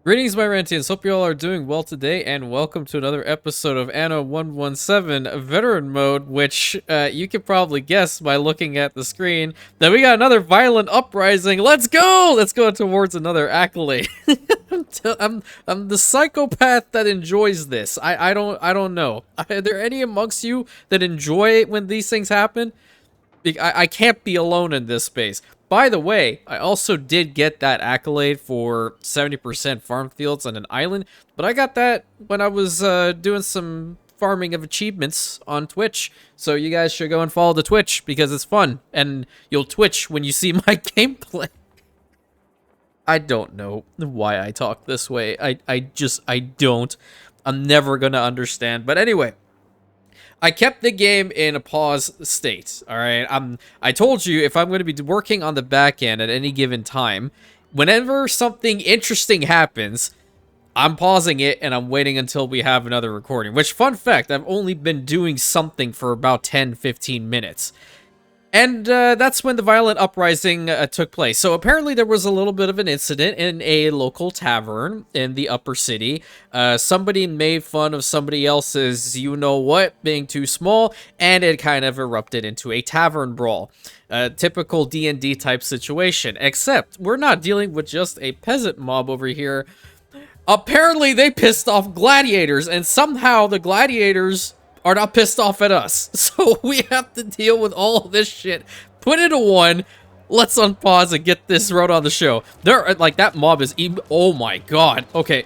Greetings, my Rantians. Hope you all are doing well today, and welcome to another episode of Anno 117 Veteran Mode, which you can probably guess by looking at the screen that we got another violent uprising. Let's go! Let's go towards another accolade. I'm the psychopath that enjoys this. I don't know. Are there any amongst you that enjoy it when these things happen? I can't be alone in this space. By the way, I also did get that accolade for 70% farm fields on an island, but I got that when I was doing some farming of achievements on Twitch. So you guys should go and follow the Twitch because it's fun, and you'll twitch when you see my gameplay. I don't know why I talk this way. I don't. I'm never gonna understand. But anyway, I kept the game in a pause state, alright? I told you if I'm going to be working on the back end at any given time, whenever something interesting happens, I'm pausing it and I'm waiting until we have another recording. Which, fun fact, I've only been doing something for about 10-15 minutes. And that's when the violent uprising took place. So apparently there was a little bit of an incident in a local tavern in the upper city. Somebody made fun of somebody else's you-know-what being too small, and it kind of erupted into a tavern brawl. Typical D&D type situation, except we're not dealing with just a peasant mob over here. Apparently they pissed off gladiators, and somehow the gladiators are not pissed off at us. So we have to deal with all of this shit. Put it to one. Let's unpause and get this road on the show. There, like, that mob is oh my god. Okay.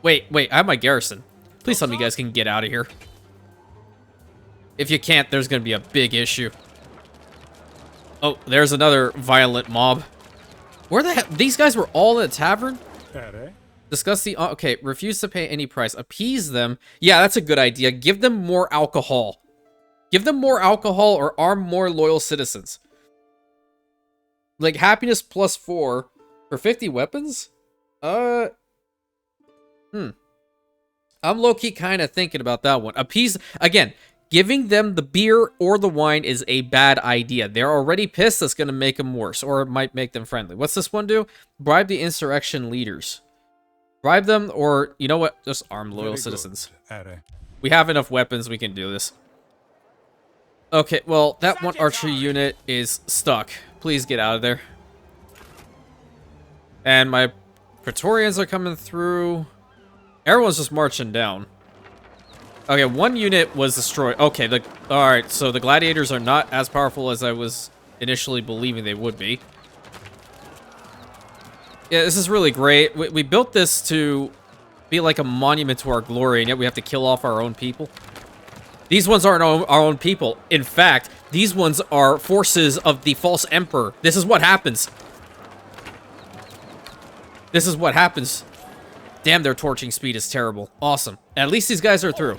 Wait, I have my garrison. Please tell me you guys can get out of here. If you can't, there's gonna be a big issue. Oh, there's another violent mob. Where the heck? These guys were all in a tavern? Discuss the... okay, refuse to pay any price. Appease them. Yeah, that's a good idea. Give them more alcohol. Give them more alcohol or arm more loyal citizens. Like, happiness +4 for 50 weapons? I'm low-key kind of thinking about that one. Appease... again, giving them the beer or the wine is a bad idea. They're already pissed. That's going to make them worse. Or it might make them friendly. What's this one do? Bribe the insurrection leaders. Bribe them, or, you know what? Just arm loyal citizens. We have enough weapons, we can do this. Okay, well, that one archer unit is stuck. Please get out of there. And my Praetorians are coming through. Everyone's just marching down. Okay, one unit was destroyed. Okay, alright, so the gladiators are not as powerful as I was initially believing they would be. Yeah, this is really great. We built this to be like a monument to our glory, and yet we have to kill off our own people. These ones aren't our own people. In fact, these ones are forces of the false emperor. This is what happens. This is what happens. Damn, their torching speed is terrible. Awesome. At least these guys are through.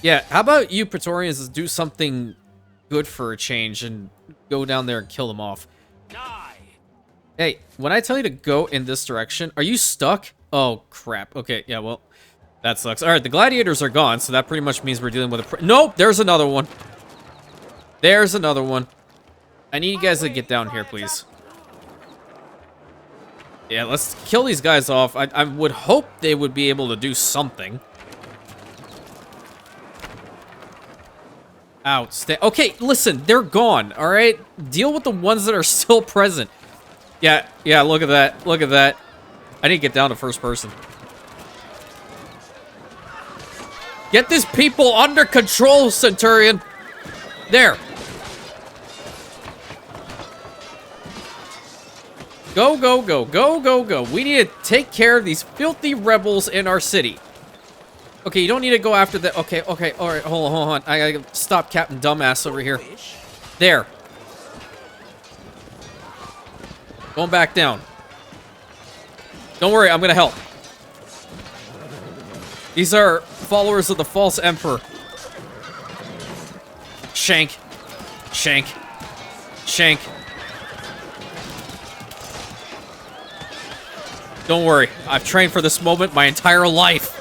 Yeah, how about you Praetorians do something good for a change and go down there and kill them off? Hey, when I tell you to go in this direction, are you stuck? Oh, crap. Okay, yeah, well, that sucks. All right, the gladiators are gone, so that pretty much means we're dealing with a... nope, there's another one. There's another one. I need you guys to get down here, please. Yeah, let's kill these guys off. I would hope they would be able to do something. Outstanding. Okay, listen, they're gone, all right? Deal with the ones that are still present. Yeah, look at that. Look at that. I need to get down to first person. Get these people under control, Centurion. There. Go, go, go, go, go, go. We need to take care of these filthy rebels in our city. Okay, you don't need to go after the... okay, all right, hold on. I gotta stop Captain Dumbass over here. There. Going back down. Don't worry, I'm gonna help. These are followers of the false emperor. Shank. Shank. Shank. Don't worry, I've trained for this moment my entire life.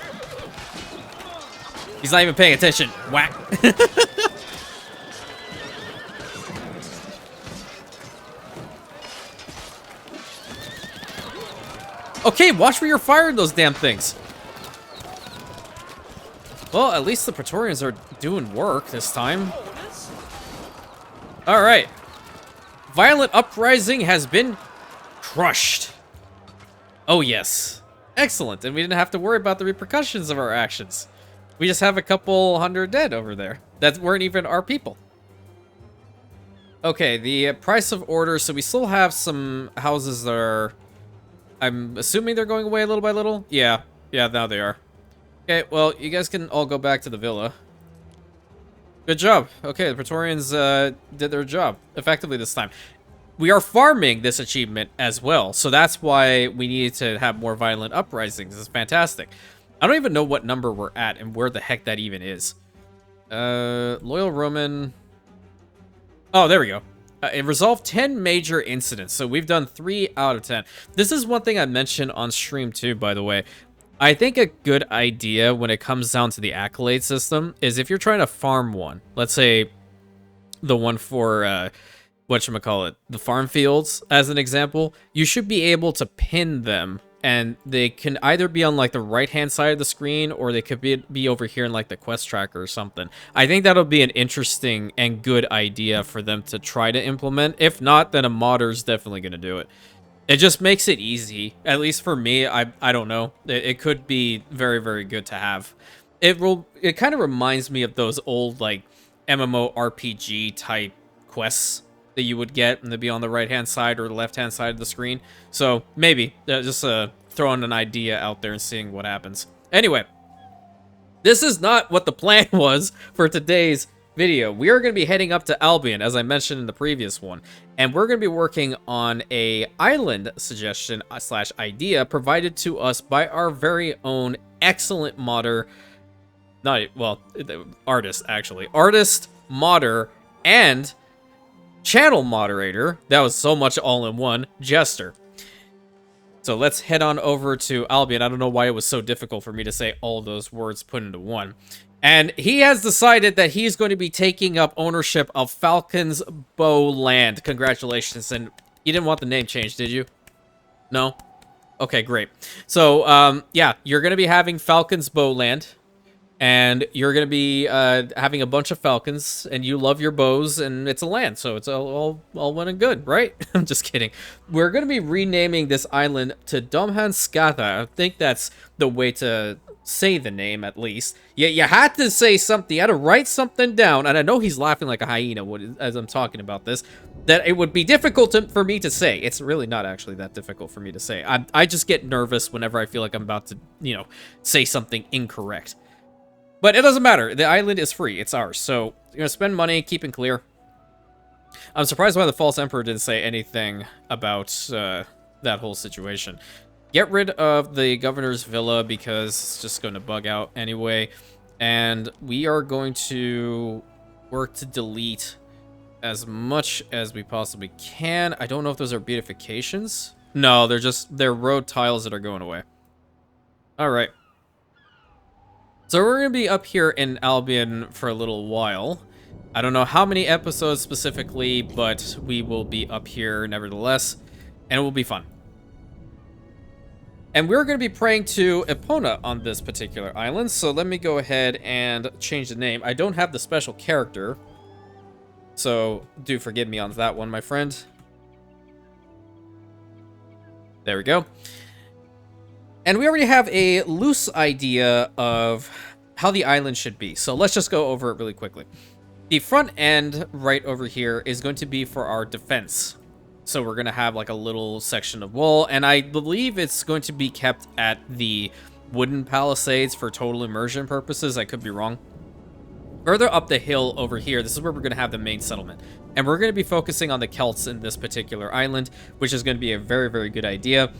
He's not even paying attention. Whack. Okay, watch where you're firing those damn things. Well, at least the Praetorians are doing work this time. Alright. Violent uprising has been crushed. Oh, yes. Excellent, and we didn't have to worry about the repercussions of our actions. We just have a couple hundred dead over there that weren't even our people. Okay, the price of order, so we still have some houses that are... I'm assuming they're going away little by little? Yeah, now they are. Okay, well, you guys can all go back to the villa. Good job. Okay, the Praetorians did their job effectively this time. We are farming this achievement as well, so that's why we needed to have more violent uprisings. It's fantastic. I don't even know what number we're at and where the heck that even is. Loyal Roman... Oh, there we go. It resolved 10 major incidents, so we've done 3 out of 10. This is one thing I mentioned on stream too, by the way. I think a good idea when it comes down to the accolade system is if you're trying to farm one, let's say the one for, whatchamacallit, the farm fields, as an example, you should be able to pin them, and they can either be on, like, the right-hand side of the screen, or they could be over here in, like, the quest tracker or something. I think that'll be an interesting and good idea for them to try to implement. If not, then a modder's definitely going to do it. It just makes it easy, at least for me. I don't know. It could be very, very good to have. It kind of reminds me of those old, like, MMORPG type quests that you would get, and they'd be on the right-hand side or the left-hand side of the screen. So, maybe. Just throwing an idea out there and seeing what happens. Anyway, this is not what the plan was for today's video. We are going to be heading up to Albion, as I mentioned in the previous one. And we're going to be working on a island suggestion / idea provided to us by our very own excellent modder. Artist, actually. Artist, modder, and... channel moderator, that was so much all in one, Jester. So let's head on over to Albion. I don't know why it was so difficult for me to say all those words put into one. And he has decided that he's going to be taking up ownership of Falcon's Bow Land. Congratulations. And you didn't want the name changed, did you? No? Okay, great. So, yeah, you're going to be having Falcon's Bow Land. And you're going to be having a bunch of falcons, and you love your bows, and it's a land, so it's all well and good, right? I'm just kidding. We're going to be renaming this island to Domhanskatha. I think that's the way to say the name, at least. Yeah, you had to say something. You had to write something down, and I know he's laughing like a hyena as I'm talking about this, that it would be difficult for me to say. It's really not actually that difficult for me to say. I just get nervous whenever I feel like I'm about to, say something incorrect. But it doesn't matter. The island is free. It's ours. So you're going to spend money, keep it clear. I'm surprised why the False Emperor didn't say anything about that whole situation. Get rid of the governor's villa because it's just going to bug out anyway. And we are going to work to delete as much as we possibly can. I don't know if those are beautifications. No, they're road tiles that are going away. All right. So we're going to be up here in Albion for a little while. I don't know how many episodes specifically, but we will be up here nevertheless, and it will be fun. And we're going to be praying to Epona on this particular island, so let me go ahead and change the name. I don't have the special character, so do forgive me on that one, my friend. There we go. And we already have a loose idea of how the island should be. So let's just go over it really quickly. The front end right over here is going to be for our defense. So we're going to have like a little section of wall. And I believe it's going to be kept at the wooden palisades for total immersion purposes. I could be wrong. Further up the hill over here, this is where we're going to have the main settlement. And we're going to be focusing on the Celts in this particular island, which is going to be a very, very good idea.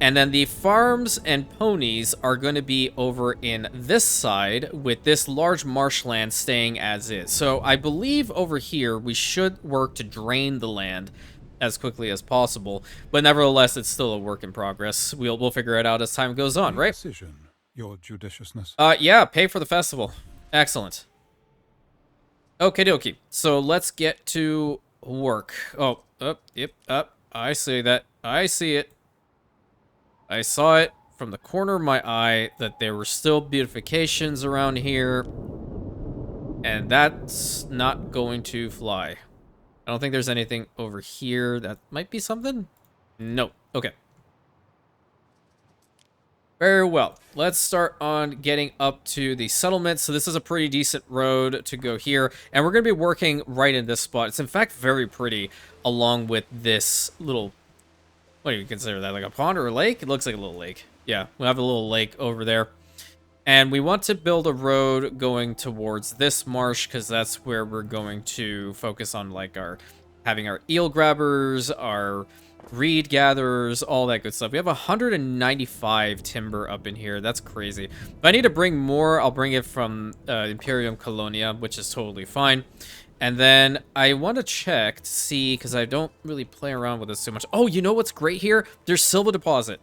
And then the farms and ponies are going to be over in this side with this large marshland staying as is. So I believe over here we should work to drain the land as quickly as possible. But nevertheless, it's still a work in progress. We'll figure it out as time goes on, right? Decision, your judiciousness. Yeah, pay for the festival. Excellent. Okie dokie. So let's get to work. Oh, yep, I see that. I see it. I saw it from the corner of my eye that there were still beautifications around here. And that's not going to fly. I don't think there's anything over here. That might be something? Nope. Okay. Very well. Let's start on getting up to the settlement. So this is a pretty decent road to go here. And we're going to be working right in this spot. It's in fact very pretty along with this little... What do you consider that? Like a pond or a lake? It looks like a little lake. Yeah, we have a little lake over there. And we want to build a road going towards this marsh because that's where we're going to focus on like having our eel grabbers, our reed gatherers, all that good stuff. We have 195 timber up in here. That's crazy. If I need to bring more, I'll bring it from Imperium Colonia, which is totally fine. And then I want to check to see, because I don't really play around with this too much. Oh, you know what's great here? There's silver deposit.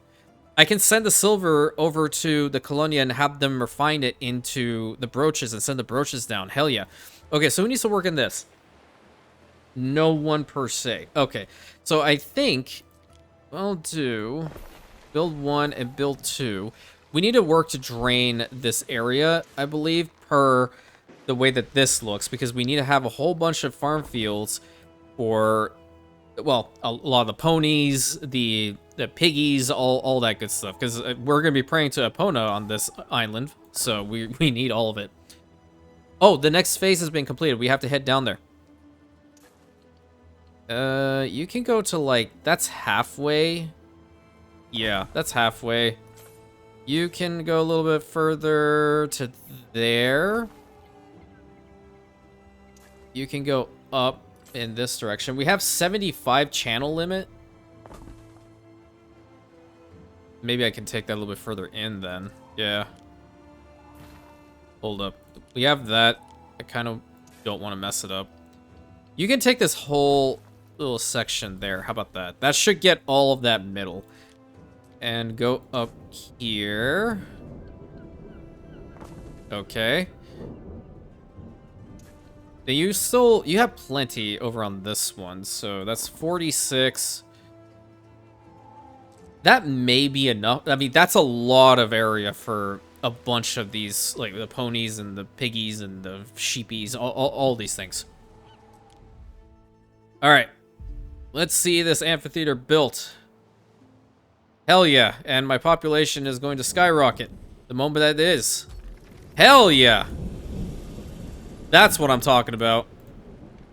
I can send the silver over to the Colonia and have them refine it into the brooches and send the brooches down. Hell yeah. Okay, so who needs to work in this? No one per se. Okay, so I think I'll do build 1 and build 2. We need to work to drain this area, I believe, per the way that this looks, because we need to have a whole bunch of farm fields for, well, a lot of the ponies, the piggies, all that good stuff, because we're going to be praying to Epona on this island, so we need all of it. Oh, the next phase has been completed. We have to head down there. You can go to, like, that's halfway. Yeah, that's halfway. You can go a little bit further to there. You can go up in this direction. We have 75 channel limit. Maybe I can take that a little bit further in then. Yeah. Hold up. We have that. I kind of don't want to mess it up. You can take this whole little section there. How about that? That should get all of that middle. And go up here. Okay. Now you have plenty over on this one, so that's 46. That may be enough. I mean, that's a lot of area for a bunch of these, like the ponies and the piggies and the sheepies, all these things. All right, let's see this amphitheater built. Hell yeah, and my population is going to skyrocket the moment that it is. Hell yeah. That's what I'm talking about.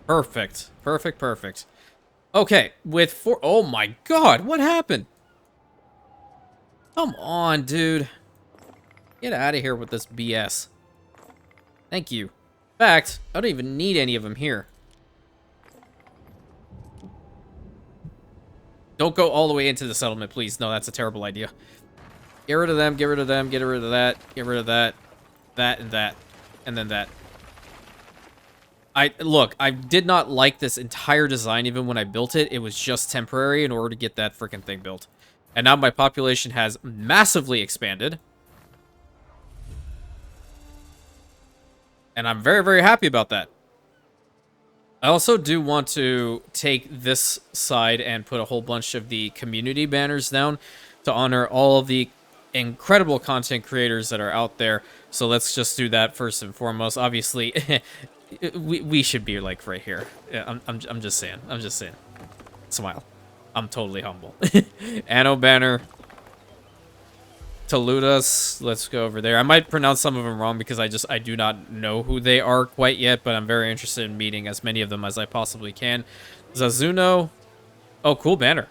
Perfect. Perfect, perfect. Okay, with 4... Oh my god, what happened? Come on, dude. Get out of here with this BS. Thank you. In fact, I don't even need any of them here. Don't go all the way into the settlement, please. No, that's a terrible idea. Get rid of them, get rid of them, get rid of that, get rid of that, that, and then that. Look, I did not like this entire design even when I built it. It was just temporary in order to get that freaking thing built. And now my population has massively expanded. And I'm very, very happy about that. I also do want to take this side and put a whole bunch of the community banners down to honor all of the incredible content creators that are out there. So let's just do that first and foremost. Obviously, we should be like right here. Yeah, I'm just saying. I'm just saying. Smile. I'm totally humble. Anno banner. Toludas. Let's go over there. I might pronounce some of them wrong because I do not know who they are quite yet, but I'm very interested in meeting as many of them as I possibly can. Zazuno. Oh, cool banner.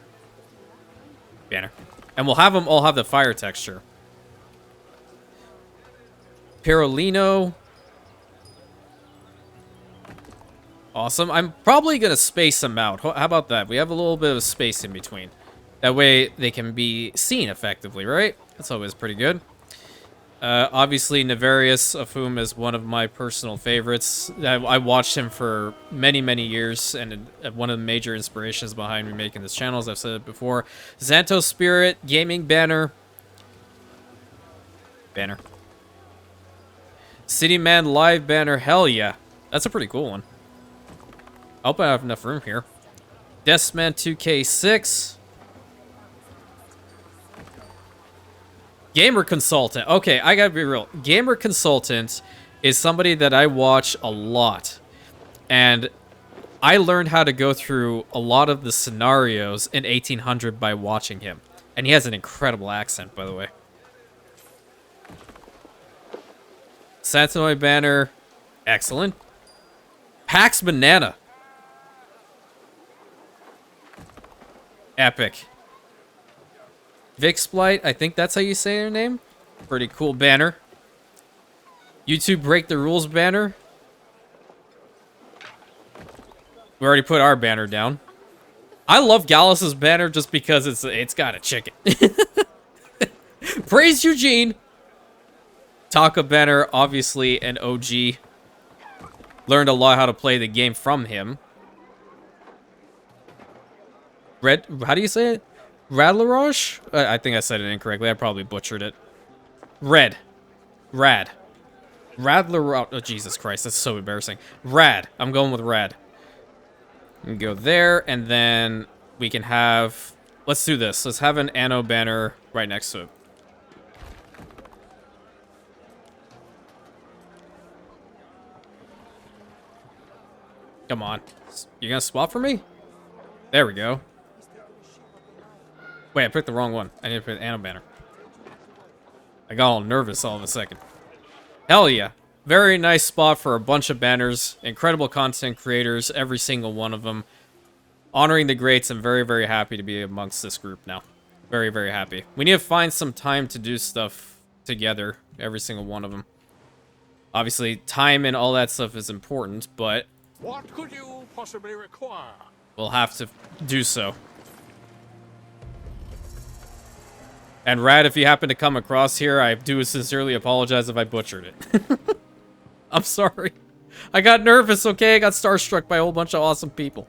Banner. And we'll have them all have the fire texture. Perolino. Awesome. I'm probably going to space them out. How about that? We have a little bit of space in between. That way they can be seen effectively, right? That's always pretty good. Obviously, Nefarious, of whom is one of my personal favorites. I watched him for many, many years, and one of the major inspirations behind me making this channel, as I've said it before. Xanto Spirit, Gaming Banner. Banner. City Man Live Banner, hell yeah. That's a pretty cool one. I hope I have enough room here. Deathman 2K6. Gamer consultant. Okay, I gotta be real. Gamer consultant is somebody that I watch a lot. And I learned how to go through a lot of the scenarios in 1800 by watching him. And he has an incredible accent, by the way. Satanoid banner. Excellent. Pax Banana. Epic. Vixblight, I think that's how you say her name. Pretty cool banner. YouTube Break the Rules banner. We already put our banner down. I love Gallus's banner just because it's got a chicken. Praise Eugene. Taka banner, obviously an OG. Learned a lot how to play the game from him. Red, how do you say it? Radlerosh? I think I said it incorrectly. I probably butchered it. Red. Rad. Radlerosh. Oh, Jesus Christ. That's so embarrassing. Rad. I'm going with Rad. And go there, and then we can have... Let's do this. Let's have an Anno banner right next to it. Come on. You gonna swap for me? There we go. Wait, I picked the wrong one. I need to put Anno banner. I got all nervous all of a second. Hell yeah. Very nice spot for a bunch of banners. Incredible content creators, every single one of them. Honoring the greats. I'm very, very happy to be amongst this group now. Very, very happy. We need to find some time to do stuff together. Every single one of them. Obviously, time and all that stuff is important, but... What could you possibly require? We'll have to do so. And Rad, if you happen to come across here, I do sincerely apologize if I butchered it. I'm sorry. I got nervous, okay? I got starstruck by a whole bunch of awesome people.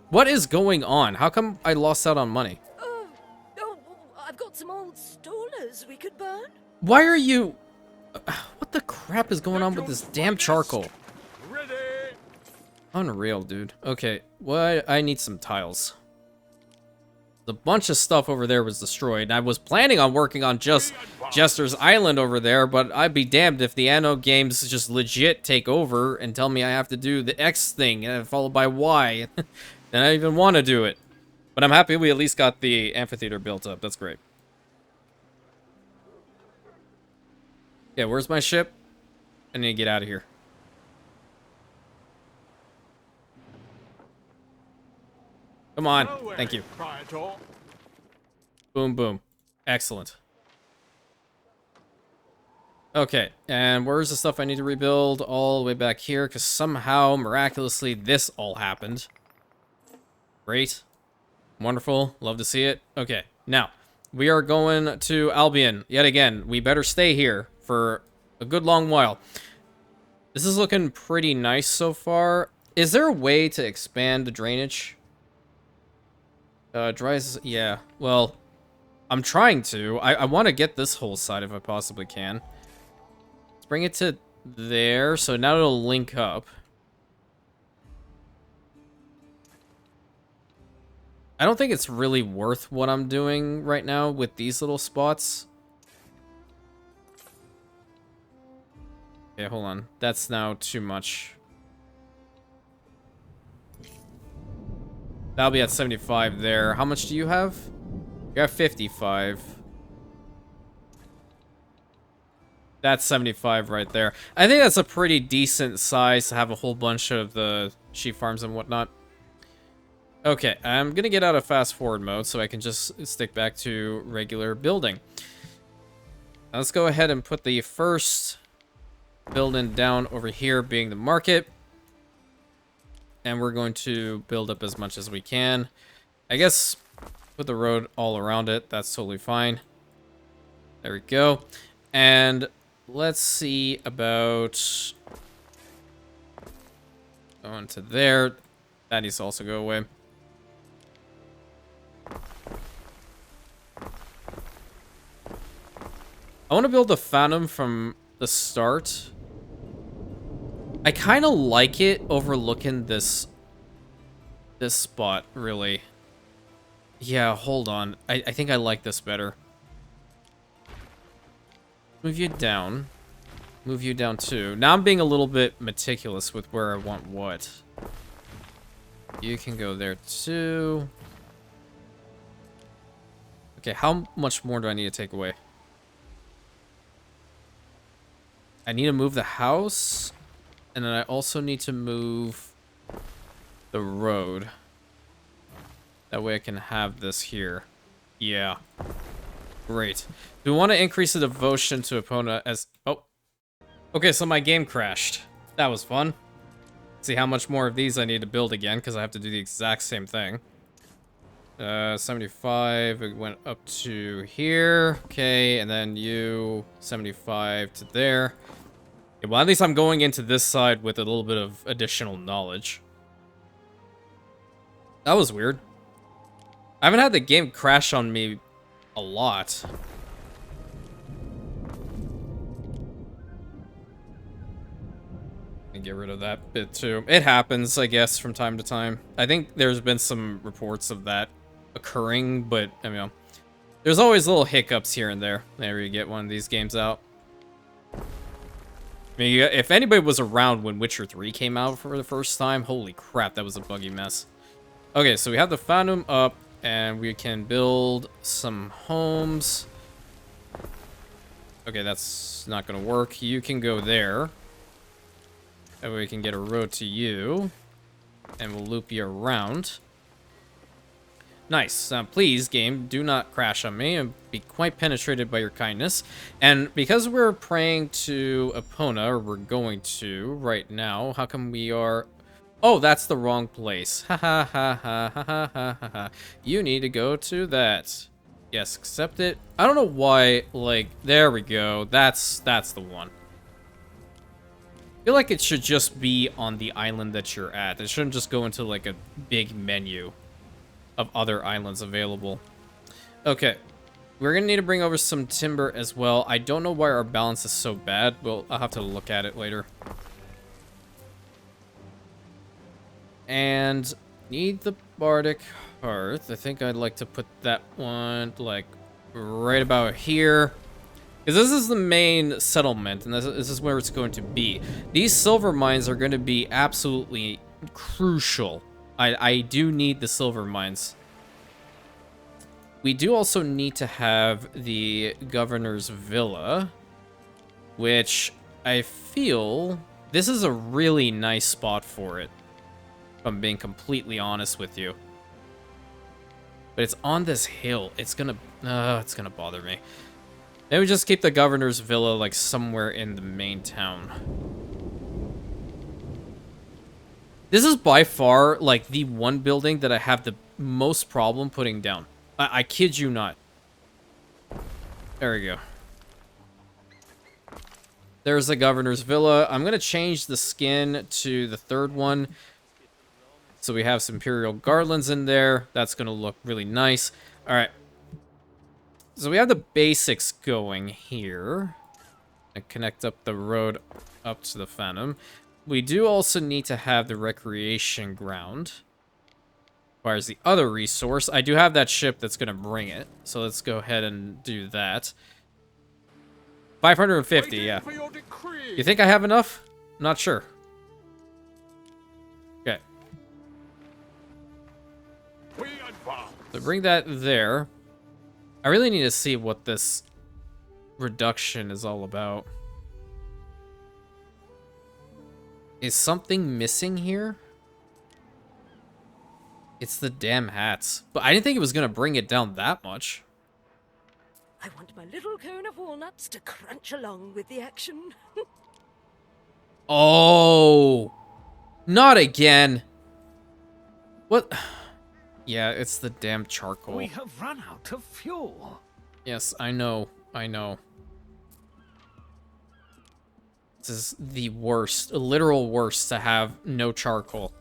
What is going on? How come I lost out on money? Oh, I've got some old stallers we could burn. Why are you... What the crap is going on with this damn charcoal? Ready? Unreal, dude. Okay, what? I need some tiles. The bunch of stuff over there was destroyed, and I was planning on working on just Jester's Island over there, but I'd be damned if the Anno games just legit take over and tell me I have to do the X thing, followed by Y. Then I even want to do it. But I'm happy we at least got the amphitheater built up. That's great. Yeah, where's my ship? I need to get out of here. Come on. Thank you. Boom, boom. Excellent. Okay, and where's the stuff I need to rebuild? All the way back here, because somehow, miraculously, this all happened. Great. Wonderful. Love to see it. Okay, now, we are going to Albion. Yet again, we better stay here for a good long while. This is looking pretty nice so far. Is there a way to expand the drainage? Dries, yeah. Well, I'm trying to. I want to get this whole side if I possibly can. Let's bring it to there, so now it'll link up. I don't think it's really worth what I'm doing right now with these little spots. Okay, hold on. That's now too much. That'll be at 75 there. How much do you have? You have 55. That's 75 right there. I think that's a pretty decent size to have a whole bunch of the sheep farms and whatnot. Okay, I'm gonna get out of fast forward mode so I can just stick back to regular building. Now let's go ahead and put the first building down over here, being the market. And we're going to build up as much as we can. I guess put the road all around it. That's totally fine. There we go. And let's see about going to there. That needs to also go away. I want to build the Phantom from the start. I kind of like it overlooking this spot, really. Yeah, hold on. I think I like this better. Move you down. Move you down too. Now I'm being a little bit meticulous with where I want what. You can go there too. Okay, how much more do I need to take away? I need to move the house, and then I also need to move the road. That way I can have this here. Yeah. Great. Do we want to increase the devotion to opponent as... Oh. Okay, so my game crashed. That was fun. See how much more of these I need to build again, because I have to do the exact same thing. 75, it went up to here. Okay, and then you, 75 to there. Okay, well, at least I'm going into this side with a little bit of additional knowledge. That was weird. I haven't had the game crash on me a lot. And get rid of that bit too. It happens, I guess, from time to time. I think there's been some reports of that occurring, but I mean, there's always little hiccups here and there whenever you get one of these games out. I mean, if anybody was around when Witcher 3 came out for the first time, holy crap, that was a buggy mess. Okay, so we have the Phantom up, and we can build some homes. Okay, that's not gonna work. You can go there. That way we can get a road to you. And we'll loop you around. Nice. Please, game, do not crash on me. I'll be quite penetrated by your kindness. And because we're praying to Epona, or we're going to right now, how come we are... Oh, that's the wrong place. Ha ha ha ha ha ha ha ha ha. You need to go to that. Yes, accept it. I don't know why, like, there we go. That's the one. I feel like it should just be on the island that you're at. It shouldn't just go into, like, a big menu of other islands available. Okay. We're gonna need to bring over some timber as well. I don't know why our balance is so bad. Well, I'll have to look at it later. And need the Bardic Hearth. I think I'd like to put that one, like, right about here. Because this is the main settlement, and this is where it's going to be. These silver mines are going to be absolutely crucial. I do need the silver mines. We do also need to have the Governor's Villa, which I feel this is a really nice spot for it, if I'm being completely honest with you. But it's on this hill. It's gonna bother me. Maybe we just keep the Governor's Villa, like, somewhere in the main town. This is by far, like, the one building that I have the most problem putting down. I kid you not. There we go. There's the Governor's Villa. I'm going to change the skin to the third one. So we have some Imperial Garlands in there. That's going to look really nice. All right. So we have the basics going here. And connect up the road up to the Phantom. We do also need to have the recreation ground. Requires the other resource. I do have that ship that's going to bring it. So let's go ahead and do that. 550, yeah. You think I have enough? Not sure. Okay. So bring that there. I really need to see what this reduction is all about. Is something missing here? It's the damn hats. But I didn't think it was going to bring it down that much. I want my little cone of walnuts to crunch along with the action. Oh, not again. What? Yeah, it's the damn charcoal. We have run out of fuel. Yes, I know. I know. This is the worst, literal worst, to have no charcoal.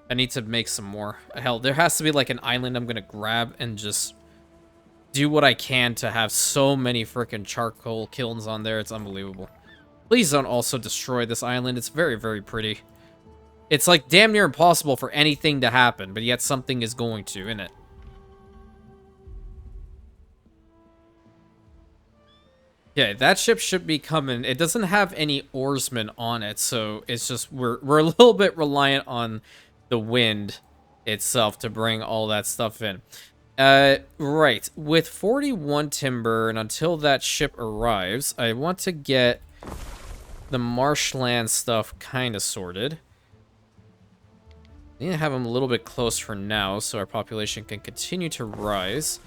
I need to make some more. Hell, there has to be like an island I'm gonna grab and just do what I can to have so many freaking charcoal kilns on there. It's unbelievable. Please don't also destroy this island. It's very, very pretty. It's like damn near impossible for anything to happen, but yet something is going to, isn't it? Yeah, that ship should be coming. It doesn't have any oarsmen on it, so it's just we're a little bit reliant on the wind itself to bring all that stuff in. Right. With 41 timber, and until that ship arrives, I want to get the marshland stuff kind of sorted. I need to have them a little bit close for now, so our population can continue to rise.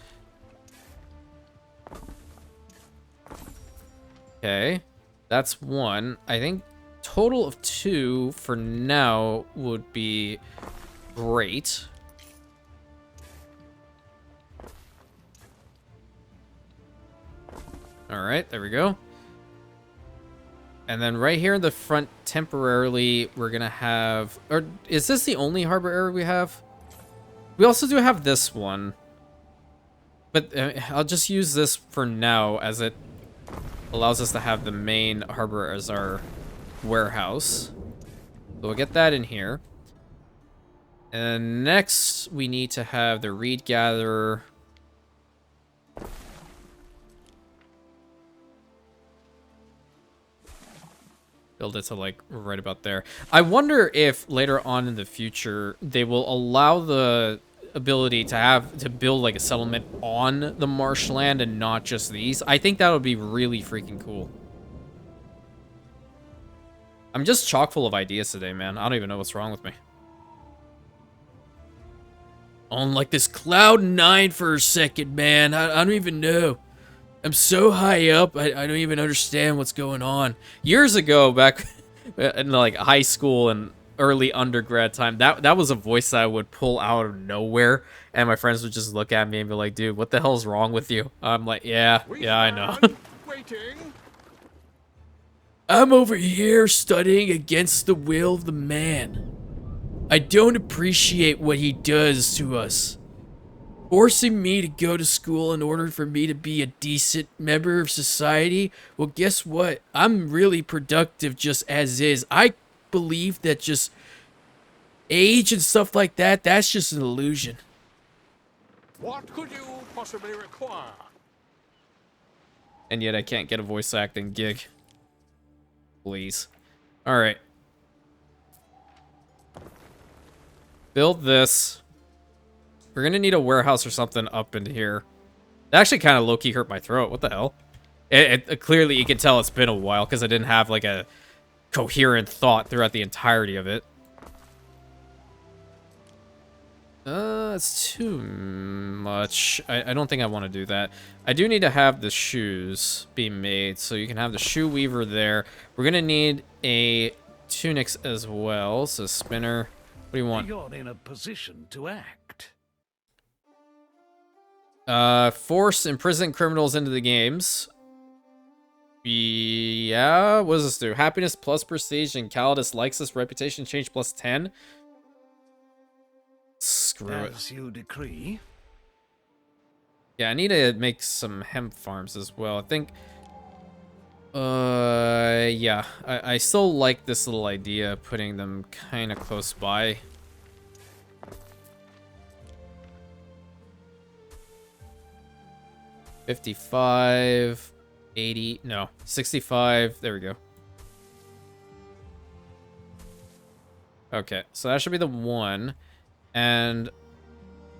Okay, that's one. I think total of 2 for now would be great. All right, there we go. And then right here in the front, temporarily, we're gonna have... Or is this the only harbor area we have? We also do have this one. But I'll just use this for now, as it allows us to have the main harbor as our warehouse. So we'll get that in here. And next, we need to have the reed gatherer. Build it to, like, right about there. I wonder if later on in the future, they will allow the ability to build, like, a settlement on the marshland and not just these. I think that would be really freaking cool. I'm just chock full of ideas today, man. I don't even know what's wrong with me. On, like, this cloud 9 for a second, man. I don't even know. I'm so high up, I don't even understand what's going on. Years ago, back in like high school and early undergrad time, that was a voice that I would pull out of nowhere, and my friends would just look at me and be like, "Dude, what the hell's wrong with you?" I'm like, "Yeah, I know." Waiting. I'm over here studying against the will of the man. I don't appreciate what he does to us. Forcing me to go to school in order for me to be a decent member of society? Well, guess what? I'm really productive just as is. I believe that just age and stuff like that, that's just an illusion. What could you possibly require? And yet I can't get a voice acting gig. Please. Alright. Build this. We're gonna need a warehouse or something up in here. That actually kind of low-key hurt my throat. What the hell? Clearly, you can tell it's been a while because I didn't have, like, a coherent thought throughout the entirety of it. It's too much. I don't think I want to do that. I do need to have the shoes be made, so you can have the shoe weaver there. We're gonna need a tunics as well, so spinner. What do you want? You're in a position to act. Force imprison criminals into the games. Yeah, what does this do? Happiness plus prestige, and Calidus likes this. Reputation change plus 10. Screw it. As you decree. Yeah, I need to make some hemp farms as well. I think, yeah, I still like this little idea of putting them kind of close by. $55, $80, no, $65. There we go. Okay, so that should be the one. And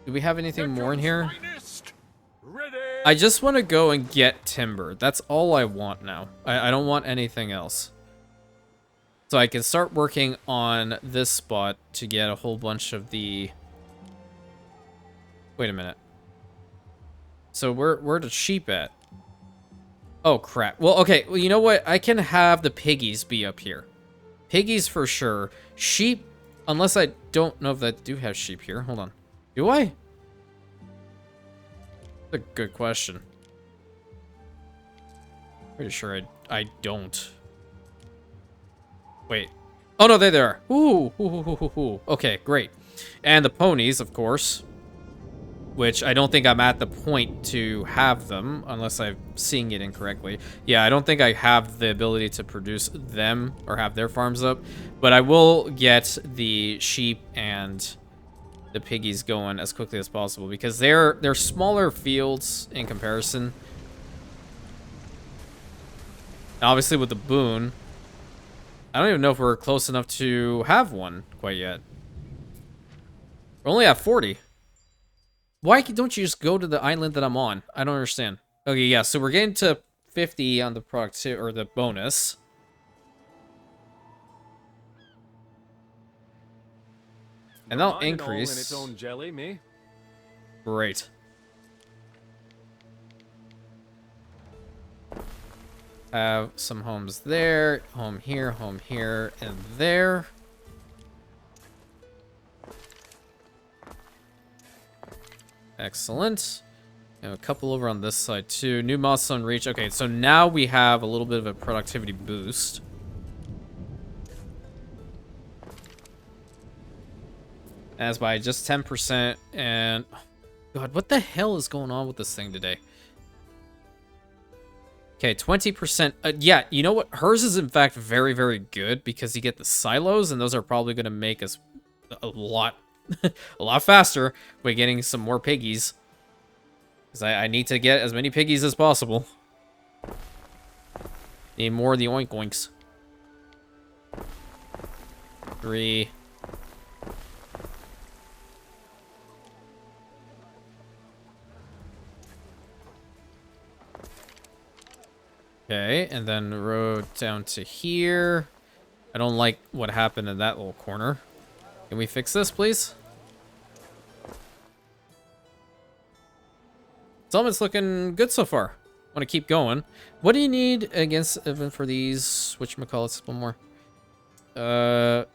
do we have anything more in here? I just want to go and get timber. That's all I want now. I don't want anything else. So I can start working on this spot to get a whole bunch of the... Wait a minute. So where the sheep at? Oh, crap. Well, okay. Well, you know what? I can have the piggies be up here. Piggies for sure. Sheep, unless I don't know if I do have sheep here. Hold on. Do I? That's a good question. Pretty sure I don't. Wait. Oh, no, there they are. Ooh. Okay, great. And the ponies, of course. Which I don't think I'm at the point to have them, unless I'm seeing it incorrectly. Yeah, I don't think I have the ability to produce them or have their farms up. But I will get the sheep and the piggies going as quickly as possible, because they're smaller fields in comparison. Obviously with the boon, I don't even know if we're close enough to have one quite yet. We're only at 40. Why don't you just go to the island that I'm on? I don't understand. Okay, yeah, so we're getting to 50 on the productivity or the bonus. And that'll increase. In its own jelly, me. Great. Have some homes there, home here, and there. Excellent. And a couple over on this side too. New milestone reach. Okay, so now we have a little bit of a productivity boost. As by just 10%. And God, what the hell is going on with this thing today? Okay, 20%. Yeah, you know what? Hers is in fact very, very good because you get the silos, and those are probably going to make us a lot, a lot faster by getting some more piggies. Because I need to get as many piggies as possible. Need more of the oink oinks. 3. Okay, and then road down to here. I don't like what happened in that little corner. Can we fix this, please? Settlement's looking good so far. Want to keep going. What do you need against even for these? Whatchamacallits? One more.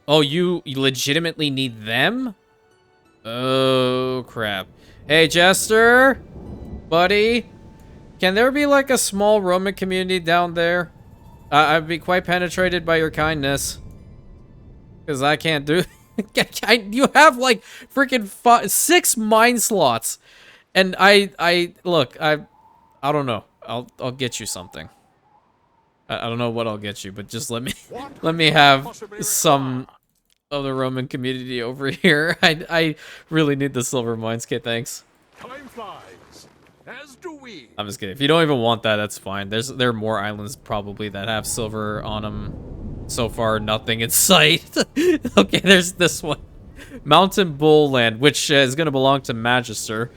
Oh, you legitimately need them? Oh, crap. Hey, Jester! Buddy! Can there be like a small Roman community down there? I'd be quite penetrated by your kindness. Because I can't do... You have like freaking 6 mine slots. And look, I don't know. I'll get you something. I don't know what I'll get you, but just let me have some of the Roman community over here. I really need the silver mines, kid. Thanks. Time flies, as do we. I'm just kidding. If you don't even want that, that's fine. There are more islands probably that have silver on them. So far, nothing in sight. Okay, there's this one. Mountain Bull Land, which is going to belong to Magister,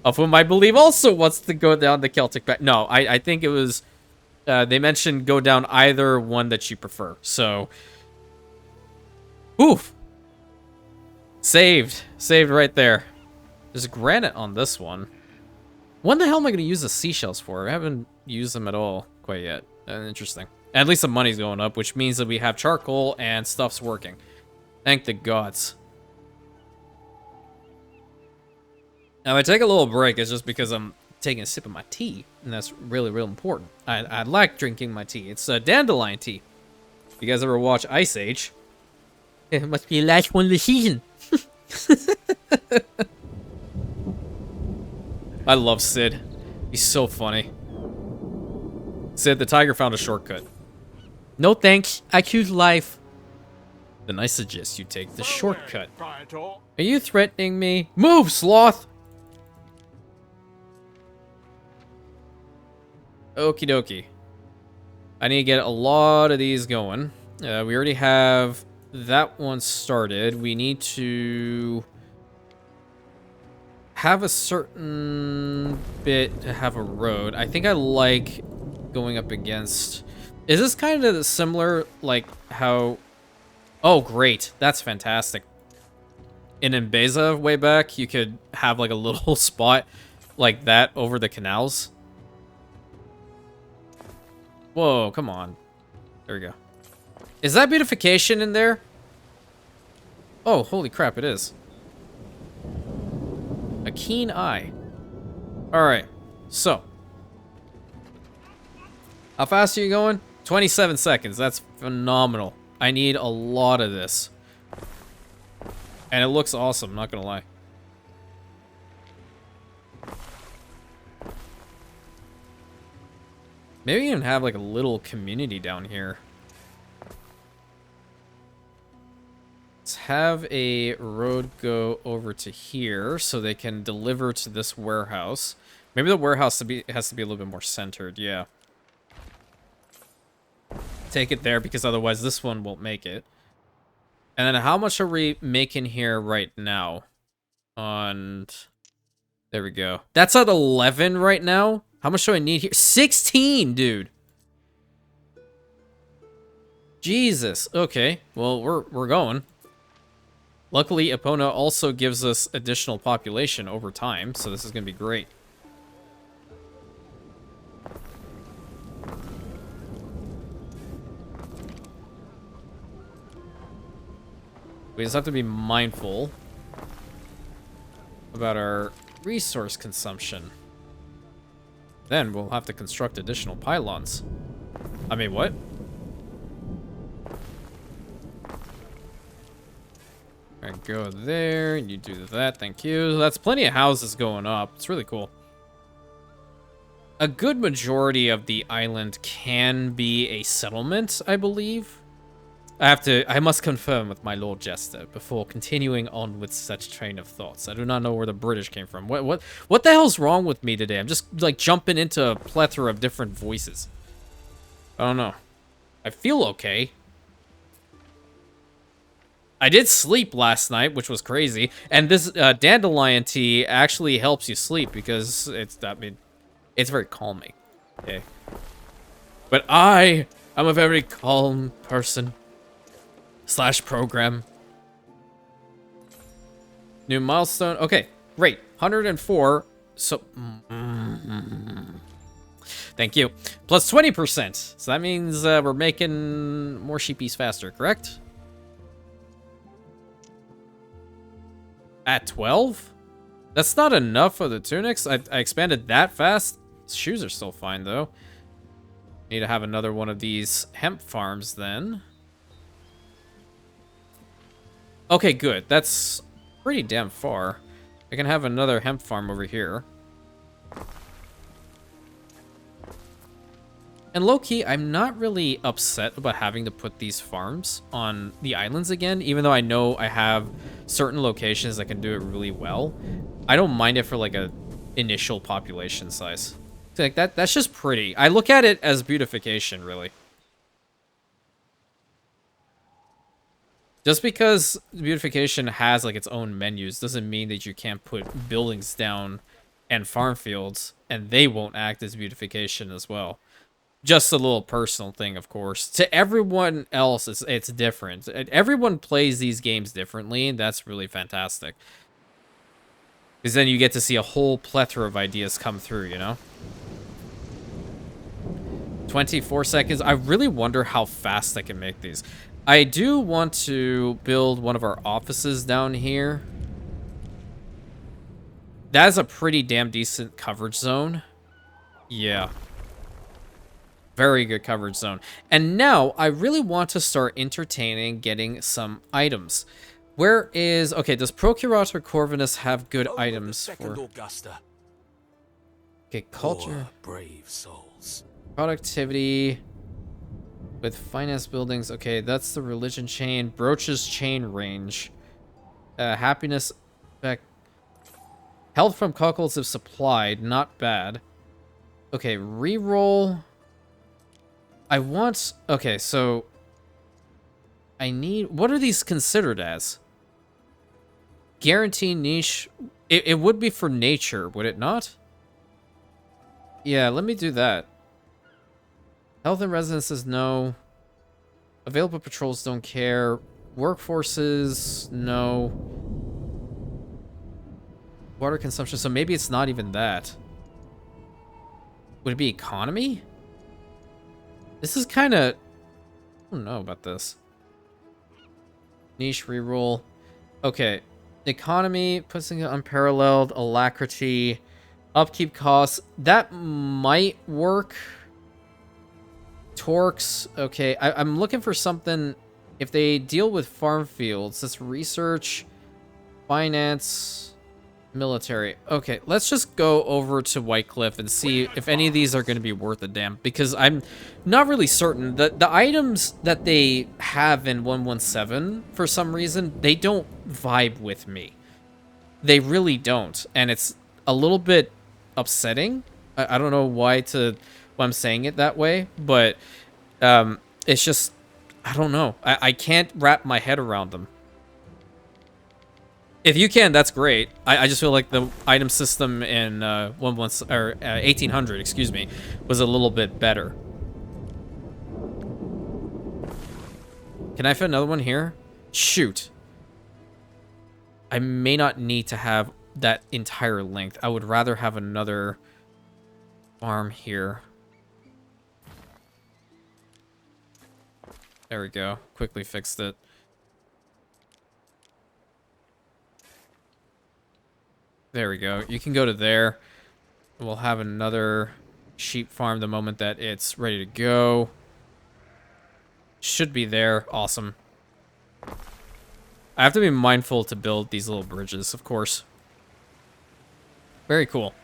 of whom I believe also wants to go down the Celtic path. No, I think it was... they mentioned go down either one that you prefer. So... Oof! Saved. Saved right there. There's granite on this one. When the hell am I going to use the seashells for? I haven't used them at all quite yet. Interesting. At least the money's going up, which means that we have charcoal and stuff's working. Thank the gods. Now, if I take a little break, it's just because I'm taking a sip of my tea, and that's really, real important. I like drinking my tea. It's dandelion tea. If you guys ever watch Ice Age, it must be the last one of the season. I love Sid. He's so funny. Sid, the tiger found a shortcut. No thanks, I choose life. Then I suggest you take the shortcut. Are you threatening me? Move, sloth! Okie dokie. I need to get a lot of these going. We already have that one started. We need to have a certain bit to have a road. I think I like going up against... Is this kind of similar, like how... Oh, great. That's fantastic. In Mbeza way back, you could have like a little spot like that over the canals. Whoa, come on. There we go. Is that beautification in there? Oh, holy crap, it is. A keen eye. Alright, so. How fast are you going? 27 seconds. That's phenomenal. I need a lot of this. And it looks awesome, not gonna lie. Maybe even have like a little community down here. Let's have a road go over to here so they can deliver to this warehouse. Maybe the warehouse has to be a little bit more centered, yeah. Take it there because otherwise this one won't make it. And then how much are we making here right now? There we go. That's at 11 right now. How much do I need here? 16, dude. Jesus. Okay. Well, we're going. Luckily, Epona also gives us additional population over time, so this is going to be great. We just have to be mindful about our resource consumption. Then we'll have to construct additional pylons. I mean, what? Alright, go there, you do that, thank you. That's plenty of houses going up. It's really cool. A good majority of the island can be a settlement, I believe. I must confirm with my Lord Jester before continuing on with such train of thoughts. I do not know where the British came from. What the hell's wrong with me today? I'm just like jumping into a plethora of different voices. I don't know. I feel okay. I did sleep last night, which was crazy. And this dandelion tea actually helps you sleep because it's very calming. Okay. But I am a very calm person. / program. New milestone. Okay, great. 104. So, thank you. Plus 20%. So that means we're making more sheepies faster, correct? At 12? That's not enough for the tunics. I expanded that fast. Shoes are still fine, though. Need to have another one of these hemp farms, then. Okay, good. That's pretty damn far. I can have another hemp farm over here. And low-key, I'm not really upset about having to put these farms on the islands again, even though I know I have certain locations that can do it really well. I don't mind it for, like, a initial population size. Like, that's just pretty. I look at it as beautification, really. Just because beautification has like its own menus doesn't mean that you can't put buildings down and farm fields and they won't act as beautification as well. Just a little personal thing, of course. To everyone else, it's different. Everyone plays these games differently, and that's really fantastic. Because then you get to see a whole plethora of ideas come through, you know? 24 seconds. I really wonder how fast I can make these. I do want to build one of our offices down here. That is a pretty damn decent coverage zone. Yeah. Very good coverage zone. And now I really want to start entertaining getting some items. Where is... Okay, does Procurator Corvinus have good items for... Augusta. Okay, culture. Brave souls. Productivity... With finance buildings, okay, that's the religion chain. Brooches chain range. Happiness back. Health from cockles if supplied, not bad. Okay, reroll. I want... Okay, so... I need... What are these considered as? Guarantee niche... It would be for nature, would it not? Yeah, let me do that. Health and residences, no. Available patrols, don't care. Workforces, no. Water consumption, so maybe it's not even that. Would it be economy? This is kind of... I don't know about this. Niche reroll. Okay. Economy, puts in unparalleled, alacrity, upkeep costs. That might work. Torques, okay. I'm looking for something. If they deal with farm fields, that's research, finance, military. Okay, let's just go over to Whitecliff and see if any of these are going to be worth a damn. Because I'm not really certain. The items that they have in 117, for some reason, they don't vibe with me. They really don't. And it's a little bit upsetting. I don't know why I'm saying it that way, but It's just, I don't know. I can't wrap my head around them. If you can, that's great. I just feel like the item system in 1800, excuse me, was a little bit better. Can I fit another one here? Shoot. I may not need to have that entire length. I would rather have another farm here. There we go. Quickly fixed it. There we go. You can go to there. We'll have another sheep farm the moment that it's ready to go. Should be there. Awesome. I have to be mindful to build these little bridges, of course. Very cool.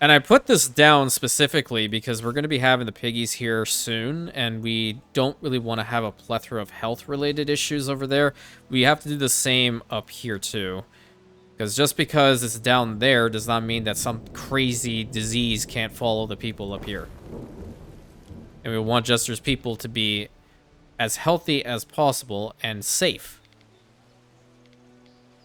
And I put this down specifically because we're going to be having the piggies here soon, and we don't really want to have a plethora of health-related issues over there. We have to do the same up here, too. Because just because it's down there does not mean that some crazy disease can't follow the people up here. And we want Jester's people to be as healthy as possible and safe.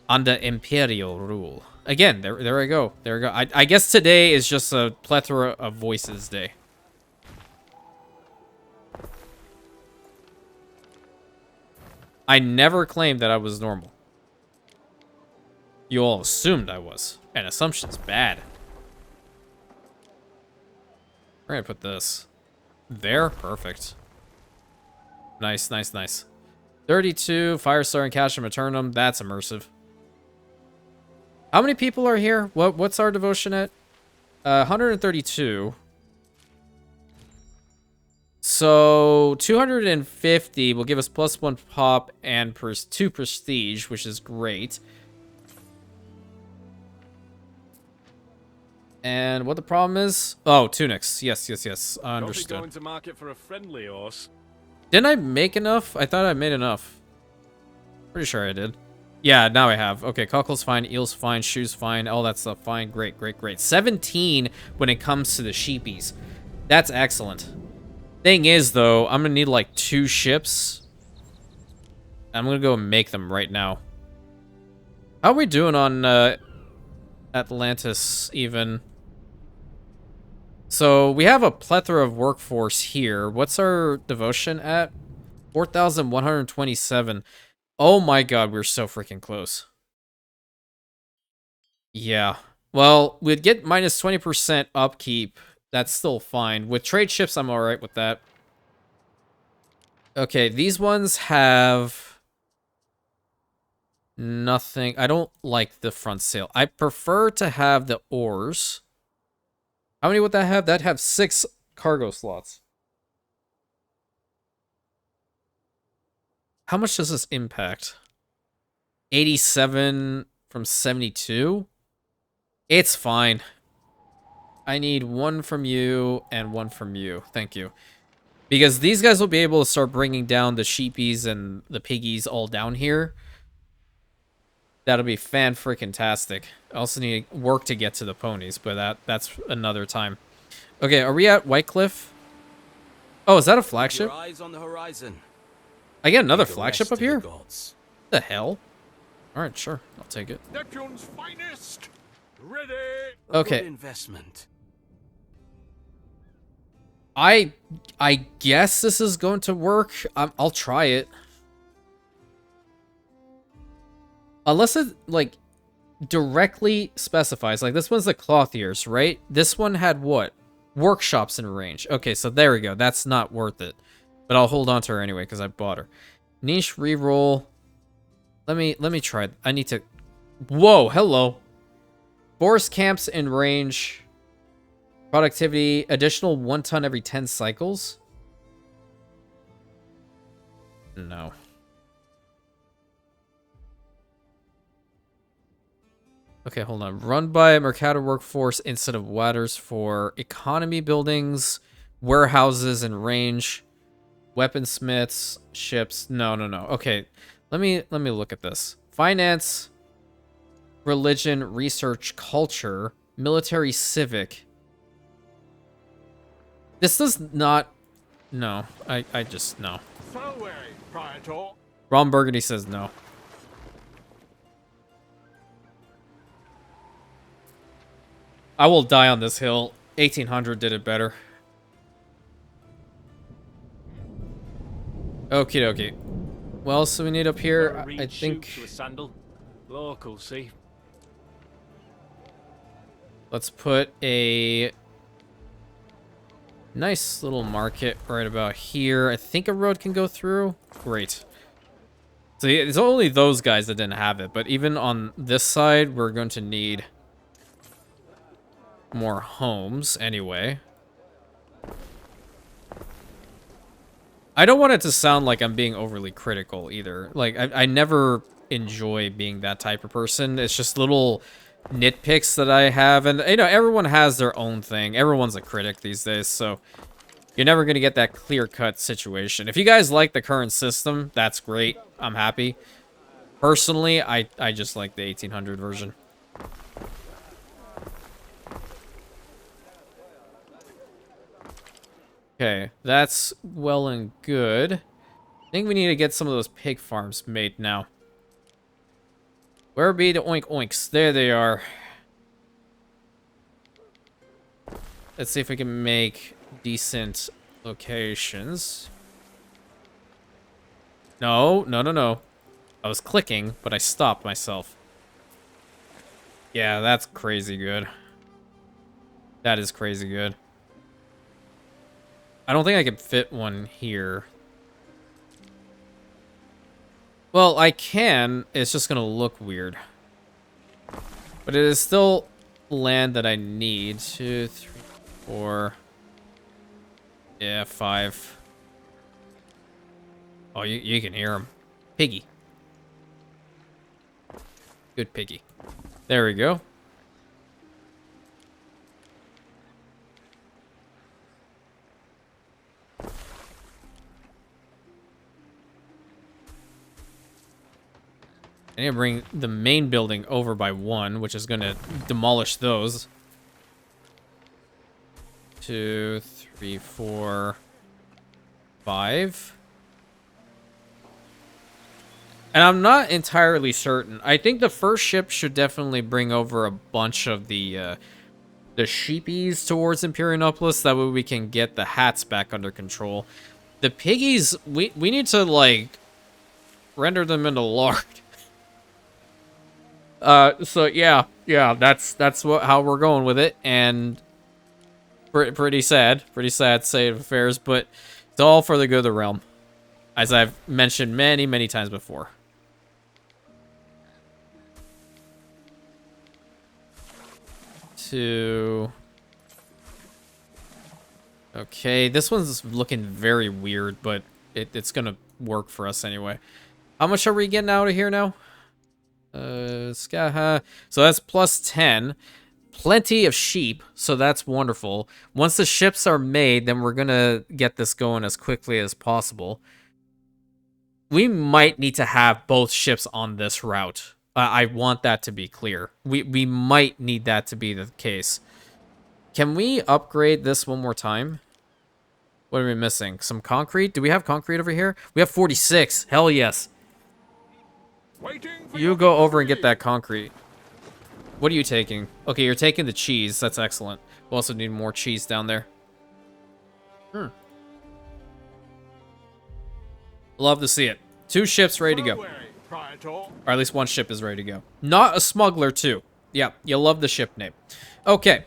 Under Imperial rule. Again, there I go. There we go. I guess today is just a plethora of voices day. I never claimed that I was normal. You all assumed I was. And assumption's bad. We're gonna put this there. Perfect. Nice, nice, nice. 32, Firestar and Casham Eternum. That's immersive. How many people are here? What's our devotion at? 132. So 250 will give us +1 pop and 2 prestige, which is great. And what the problem is? Oh, tunics. Yes, yes, yes. Understood. Don't be going to market for a friendly horse. Didn't I make enough? I thought I made enough. Pretty sure I did. Yeah, now I have. Okay, cockle's fine, eel's fine, shoes fine, all that stuff fine. Great, great, great. 17 when it comes to the sheepies. That's excellent. Thing is, though, I'm gonna need like 2 ships. I'm gonna go make them right now. How are we doing on Atlantis, even? So, we have a plethora of workforce here. What's our devotion at? 4,127. Oh my god, we're so freaking close. Yeah. Well, we'd get minus 20% upkeep. That's still fine. With trade ships, I'm alright with that. Okay, these ones have nothing. I don't like the front sail. I prefer to have the oars. How many would that have? That'd have 6 cargo slots. How much does this impact? 87 from 72? It's fine. I need 1 from you and 1 from you. Thank you. Because these guys will be able to start bringing down the sheepies and the piggies all down here. That'll be fan-freaking-tastic. I also need work to get to the ponies, but that's another time. Okay, are we at Whitecliff? Oh, is that a flagship? Your eyes on the horizon. I get another The flagship rest up to the here? gods. The hell? Alright, sure. I'll take it. Neptune's finest. Ready. A Okay. good investment. I guess this is going to work. I'll try it. Unless it, like, directly specifies. Like, this one's the clothiers, right? This one had what? Workshops in range. Okay, so there we go. That's not worth it. But I'll hold on to her anyway, because I bought her. Niche reroll. Let me try. I need to... Whoa, hello. Forest camps in range. Productivity. Additional 1 ton every 10 cycles. No. Okay, hold on. Run by Mercado workforce instead of Watters for economy buildings, warehouses in range, weaponsmiths, ships. No. Okay, let me look at this. Finance, religion, research, culture, military, civic. This does not No. I just, no. Fareway, Praetor. Ron Burgundy says no. I will die on this hill. 1800 did it better. Okie dokie. What else do we need up here? I think... To a sandal. Local, see? Let's put a nice little market right about here. I think a road can go through. Great. So yeah, it's only those guys that didn't have it, but even on this side, we're going to need more homes anyway. I don't want it to sound like I'm being overly critical either. Like, I never enjoy being that type of person. It's just little nitpicks that I have, and you know, everyone has their own thing. Everyone's a critic these days, so you're never gonna get that clear-cut situation. If you guys like the current system, that's great. I'm happy. Personally, I just like the 1800 version. Okay, that's well and good. I think we need to get some of those pig farms made now. Where be the oink oinks? There they are. Let's see if we can make decent locations. No. I was clicking, but I stopped myself. Yeah, that's crazy good. That is crazy good. I don't think I can fit one here. Well, I can. It's just gonna look weird. But it is still land that I need. 2, 3, 4. Yeah, 5. Oh, you can hear him. Piggy. Good piggy. There we go. I need to bring the main building over by 1, which is going to demolish those. 2, 3, 4, 5. And I'm not entirely certain. I think the first ship should definitely bring over a bunch of the sheepies towards Imperianopolis. That way we can get the hats back under control. The piggies, we need to, like, render them into lard. So yeah, that's how we're going with it, and pretty sad state of affairs, but it's all for the good of the realm, as I've mentioned many times before. Okay, this one's looking very weird, but it's gonna work for us anyway. How much are we getting out of here now? So that's plus 10. Plenty of sheep, so that's wonderful. Once the ships are made, then we're gonna get this going as quickly as possible. We might need to have both ships on this route. I want that to be clear. We might need that to be the case. Can we upgrade this one more time? What are we missing? Some concrete? Do we have concrete over here? We have 46. Hell yes. You go over and get that concrete. What are you taking? Okay, you're taking the cheese. That's excellent. We also need more cheese down there. Love to see it. 2 ships ready to go. Or at least 1 ship is ready to go. Not a smuggler, too. Yeah, you love the ship name. Okay.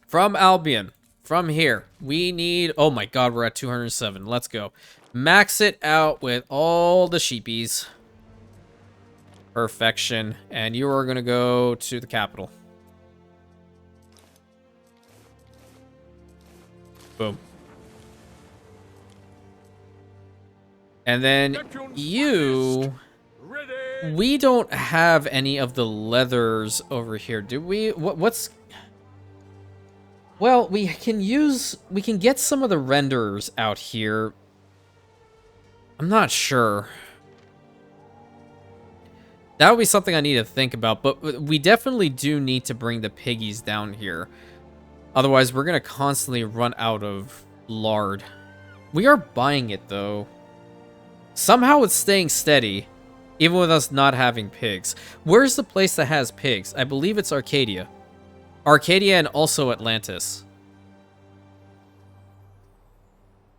From Albion. From here. We need... Oh my god, we're at 207. Let's go. Max it out with all the sheepies. Perfection. And you are going to go to the capital. Boom. And then you... We don't have any of the leathers over here, do we? What's... Well, we can get some of the renderers out here. I'm not sure. That would be something I need to think about, but we definitely do need to bring the piggies down here. Otherwise, we're going to constantly run out of lard. We are buying it, though. Somehow it's staying steady, even with us not having pigs. Where's the place that has pigs? I believe it's Arcadia. Arcadia and also Atlantis.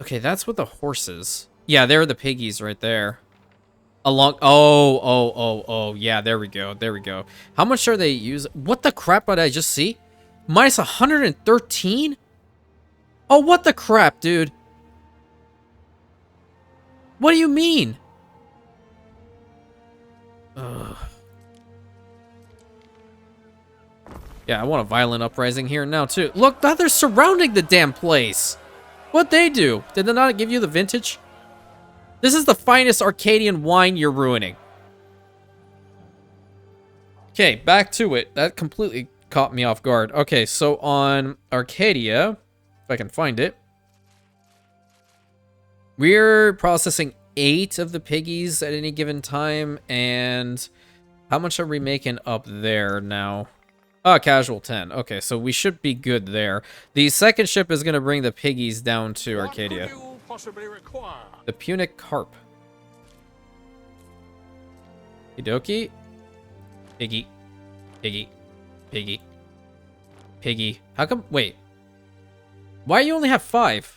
Okay, that's with the horses. Yeah, there are the piggies right there. Along... Oh, yeah, there we go. There we go. How much are they using? What the crap did I just see? Minus 113? Oh, what the crap, dude? What do you mean? Ugh. Yeah, I want a violent uprising here now, too. Look, now they're surrounding the damn place. What'd they do? Did they not give you the vintage? This is the finest Arcadian wine you're ruining. Okay, back to it. That completely caught me off guard. Okay, so on Arcadia, if I can find it, we're processing 8 of the piggies at any given time, and how much are we making up there now? Oh, casual 10. Okay, so we should be good there. The second ship is going to bring the piggies down to Arcadia. What could you possibly require? The Punic Carp. Hidoki. Piggy. Piggy. Piggy. Piggy. How come? Wait. Why you only have 5?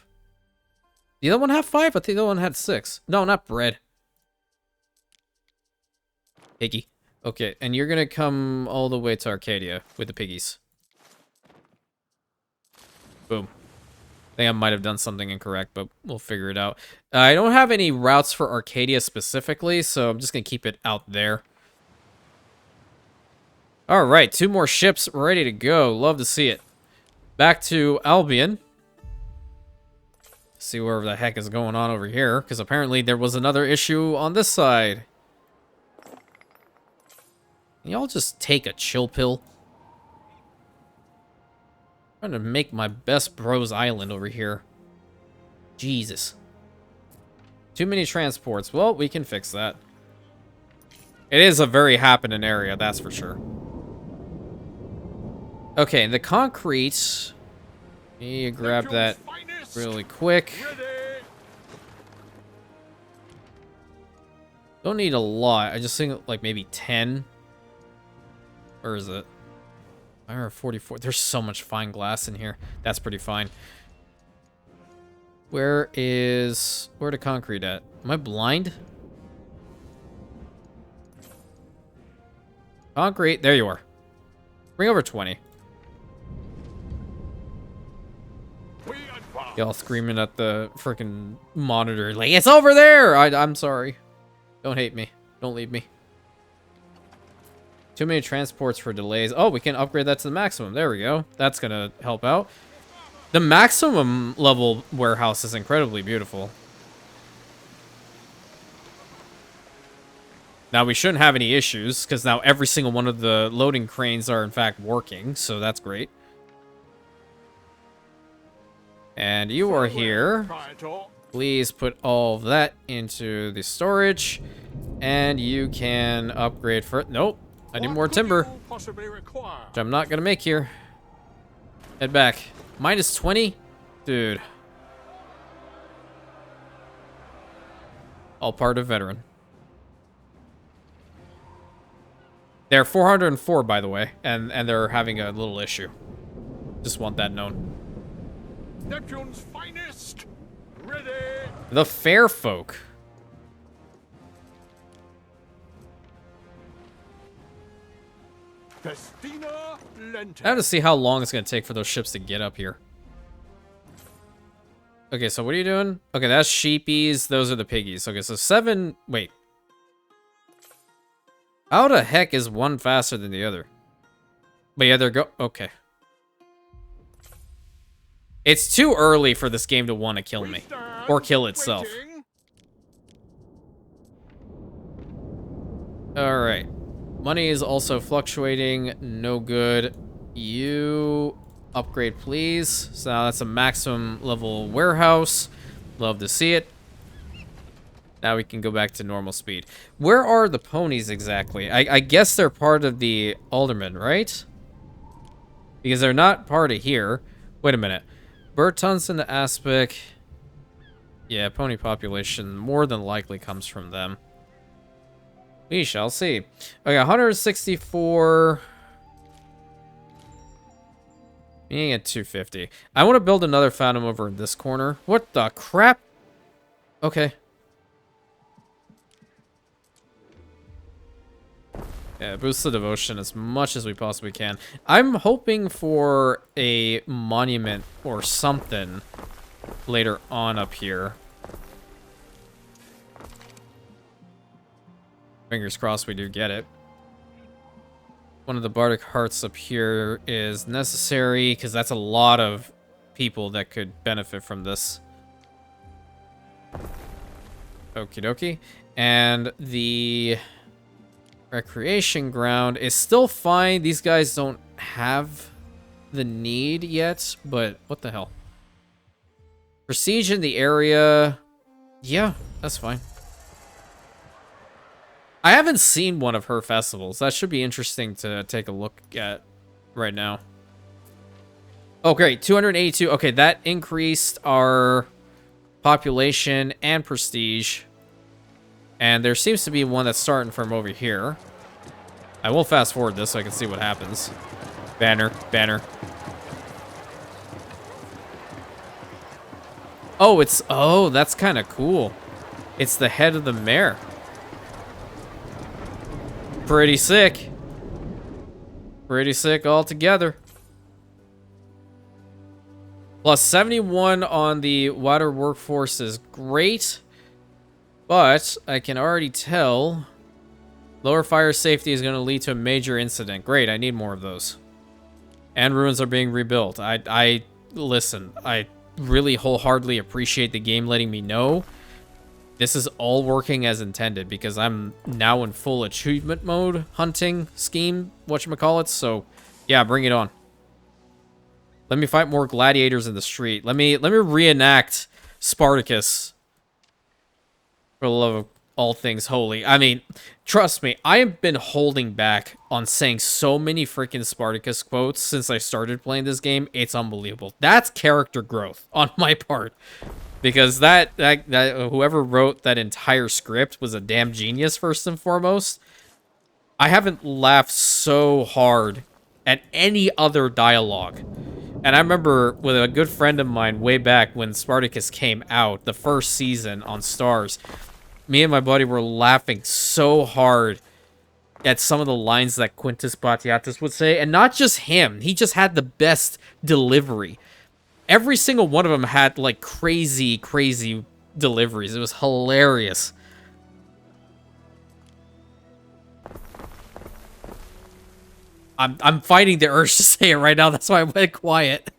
The other one have 5? I think the other one had 6. No, not bread. Piggy. Okay, and you're gonna come all the way to Arcadia with the piggies. Boom. I think I might have done something incorrect, but we'll figure it out. I don't have any routes for Arcadia specifically, so I'm just gonna keep it out there. All right, 2 more ships ready to go. Love to see it. Back to Albion. See whatever the heck is going on over here, because apparently there was another issue on this side. Can y'all just take a chill pill? I'm trying to make my best bros island over here. Jesus. Too many transports. Well, we can fix that. It is a very happening area, that's for sure. Okay, the concrete. You grab that really quick. Don't need a lot. I just think like maybe 10. Where is it? I have 44. There's so much fine glass in here. That's pretty fine. Where the concrete at? Am I blind? Concrete. There you are. Bring over 20. Y'all screaming at the freaking monitor like, it's over there! I'm sorry. Don't hate me. Don't leave me. Too many transports for delays. Oh, we can upgrade that to the maximum. There we go. That's gonna help out. The maximum level warehouse is incredibly beautiful. Now, we shouldn't have any issues, because now every single one of the loading cranes are, in fact, working, so that's great. And you are here. Please put all of that into the storage, and you can upgrade for... Nope. I need more timber, which I'm not going to make here. Head back. Minus 20? Dude. All part of veteran. They're 404, by the way, and they're having a little issue. Just want that known. Neptune's finest. Ready. The fair folk. Festina Lente. I have to see how long it's going to take for those ships to get up here. Okay, so what are you doing? Okay, that's sheepies. Those are the piggies. Okay, so 7... Wait. How the heck is one faster than the other? But yeah, they're Okay. It's too early for this game to want to kill me. Or kill itself. Alright. Money is also fluctuating. No good. You upgrade, please. So now that's a maximum level warehouse. Love to see it. Now we can go back to normal speed. Where are the ponies exactly? I guess they're part of the aldermen, right? Because they're not part of here. Wait a minute. Burtons in the aspect. Yeah, pony population more than likely comes from them. We shall see. Okay, 164. Being at 250. I want to build another Phantom over in this corner. What the crap? Okay. Yeah, boost the devotion as much as we possibly can. I'm hoping for a monument or something later on up here. Fingers crossed we do get it. One of the bardic hearts up here is necessary because that's a lot of people that could benefit from this. Okie dokie. And the recreation ground is still fine. These guys don't have the need yet, but what the hell? Prestige in the area. Yeah, that's fine. I haven't seen one of her festivals. That should be interesting to take a look at right now. Oh, great. 282. Okay, that increased our population and prestige. And there seems to be one that's starting from over here. I will fast forward this so I can see what happens. Banner, banner. Oh, it's... Oh, that's kind of cool. It's the head of the mare. Pretty sick. Pretty sick altogether. Plus 71 on the water workforce is great. But I can already tell lower fire safety is going to lead to a major incident. Great, I need more of those. And ruins are being rebuilt. Listen, I really wholeheartedly appreciate the game letting me know this is all working as intended, because I'm now in full achievement mode hunting scheme, whatchamacallit, so yeah, bring it on. Let me fight more gladiators in the street. Let me reenact Spartacus. For the love of all things holy. I mean, trust me, I have been holding back on saying so many freaking Spartacus quotes since I started playing this game. It's unbelievable. That's character growth on my part. Because that whoever wrote that entire script was a damn genius, first and foremost. I haven't laughed so hard at any other dialogue. And I remember with a good friend of mine way back when Spartacus came out, the first season on Stars, me and my buddy were laughing so hard at some of the lines that Quintus Batiatus would say. And not just him. He just had the best delivery. Every single one of them had, like, crazy, crazy deliveries. It was hilarious. I'm fighting the urge to say it right now. That's why I went quiet.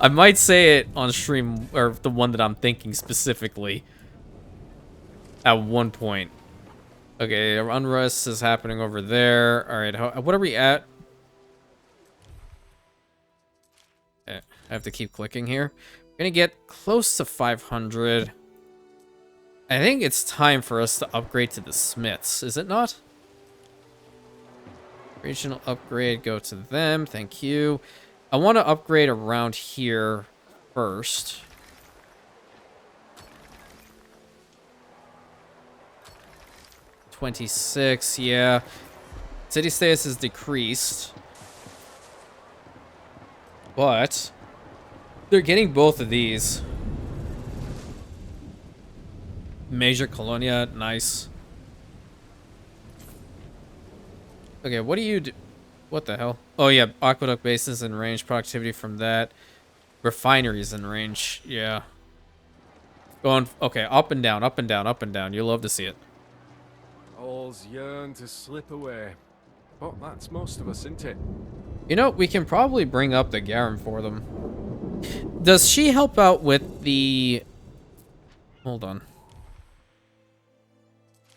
I might say it on stream, or the one that I'm thinking specifically. At one point. Okay, unrest is happening over there. Alright, what are we at? Okay, I have to keep clicking here. We're gonna get close to 500. I think it's time for us to upgrade to the smiths, is it not? Regional upgrade, go to them, thank you. I want to upgrade around here first. $26, yeah. City status is decreased. But they're getting both of these. Major Colonia, nice. Okay, what do you do? What the hell? Oh yeah, aqueduct basins in range, productivity from that. Refineries in range, yeah. Going, okay, up and down, up and down, up and down. You'll love to see it. All's yearn to slip away. But that's most of us, isn't it? You know, we can probably bring up the Garum for them. Does she help out with the... Hold on.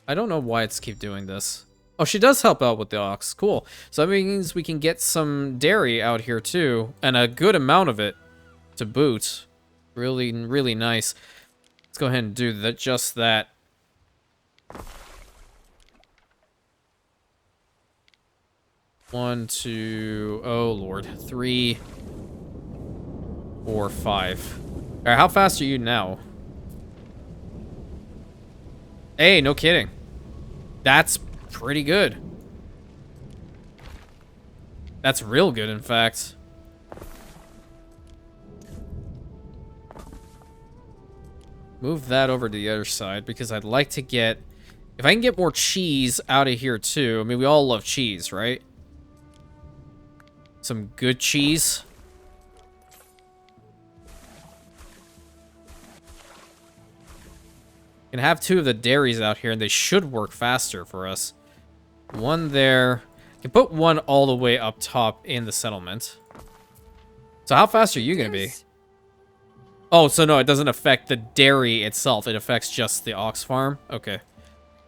I don't know why it's keep doing this. Oh, she does help out with the ox. Cool. So that means we can get some dairy out here too. And a good amount of it to boot. Really, really nice. Let's go ahead and do that. Just that. 1, 2, oh lord, 3, 4, 5. Alright, how fast are you now? Hey, no kidding. That's pretty good. That's real good, in fact. Move that over to the other side because I'd like to get... If I can get more cheese out of here, too. I mean, we all love cheese, right? Some good cheese. Can have 2 of the dairies out here, and they should work faster for us. 1 there. Can put 1 all the way up top in the settlement. So how fast are you going to be? Oh, so no, it doesn't affect the dairy itself. It affects just the ox farm. Okay.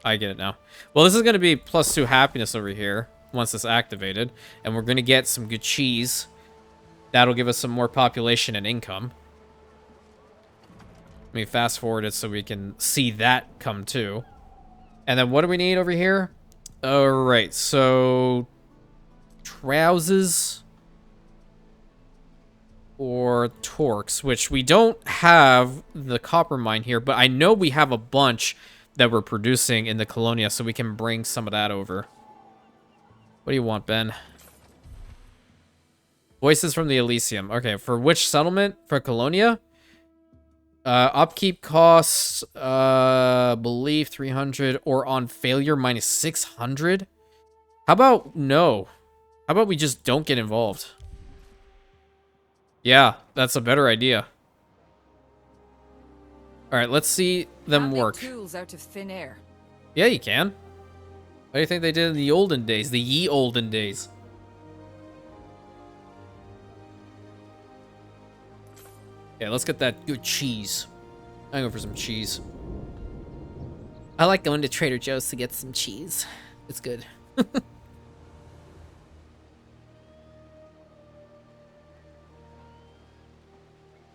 I get it now. Well, this is going to be +2 happiness over here once it's activated. And we're going to get some good cheese. That'll give us some more population and income. Let me fast forward it so we can see that come too. And then what do we need over here? Alright, so... trousers or torques, which we don't have the copper mine here, but I know we have a bunch that we're producing in the Colonia, so we can bring some of that over. What do you want, Ben? Voices from the Elysium. Okay, for which settlement? For Colonia? Upkeep costs, believe 300, or on failure minus 600? How about no? How about we just don't get involved? Yeah, that's a better idea. All right, let's see them work. Tools out of thin air. Yeah, you can. What do you think they did in the olden days? The ye olden days. Yeah, let's get that good cheese. I'm going for some cheese. I like going to Trader Joe's to get some cheese. It's good.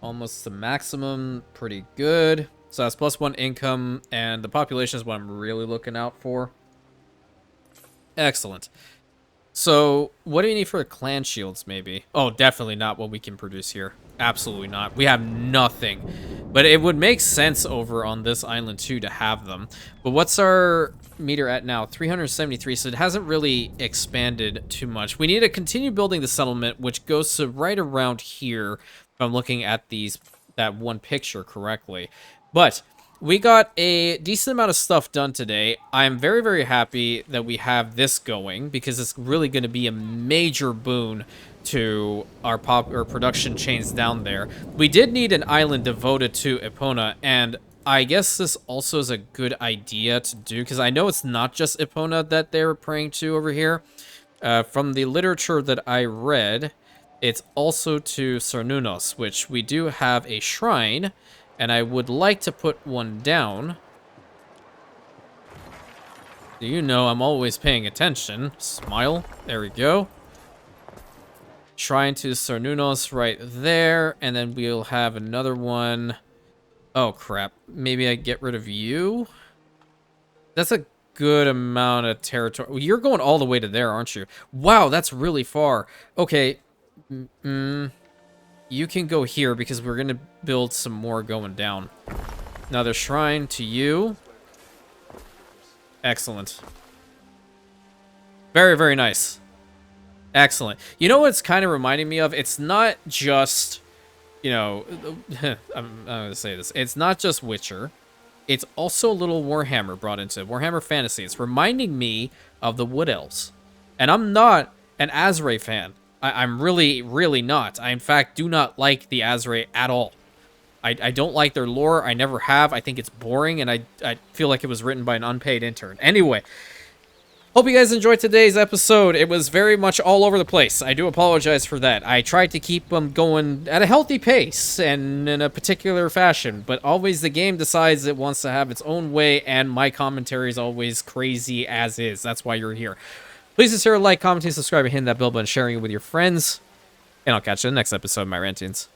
Almost the maximum. Pretty good. So that's +1 income, and the population is what I'm really looking out for. Excellent. So, what do you need for clan shields, maybe? Oh, definitely not what we can produce here. Absolutely not. We have nothing. But it would make sense over on this island, too, to have them. But what's our meter at now? 373, so it hasn't really expanded too much. We need to continue building the settlement, which goes to right around here, if I'm looking at that one picture correctly. But we got a decent amount of stuff done today. I'm very, very happy that we have this going because it's really going to be a major boon to our production chains down there. We did need an island devoted to Epona, and I guess this also is a good idea to do because I know it's not just Epona that they're praying to over here. From the literature that I read, it's also to Cernunnos, which we do have a shrine. And I would like to put one down. You know I'm always paying attention. Smile. There we go. Shrine to Cernunnos right there. And then we'll have another one. Oh, crap. Maybe I get rid of you? That's a good amount of territory. Well, you're going all the way to there, aren't you? Wow, that's really far. Okay. You can go here because we're going to build some more going down. Another shrine to you. Excellent. Very, very nice. Excellent. You know what it's kind of reminding me of? It's not just, you know, I'm going to say this. It's not just Witcher. It's also a little Warhammer brought into it. Warhammer Fantasy. It's reminding me of the Wood Elves. And I'm not an Azray fan. I'm really, really not. I, in fact, do not like the Azray at all. I don't like their lore. I never have. I think it's boring, and I feel like it was written by an unpaid intern. Anyway, hope you guys enjoyed today's episode. It was very much all over the place. I do apologize for that. I tried to keep them going at a healthy pace and in a particular fashion, but always the game decides it wants to have its own way, and my commentary is always crazy as is. That's why you're here. Please consider like, commenting, subscribing, hitting that bell button, sharing it with your friends. And I'll catch you in the next episode of my Rantians.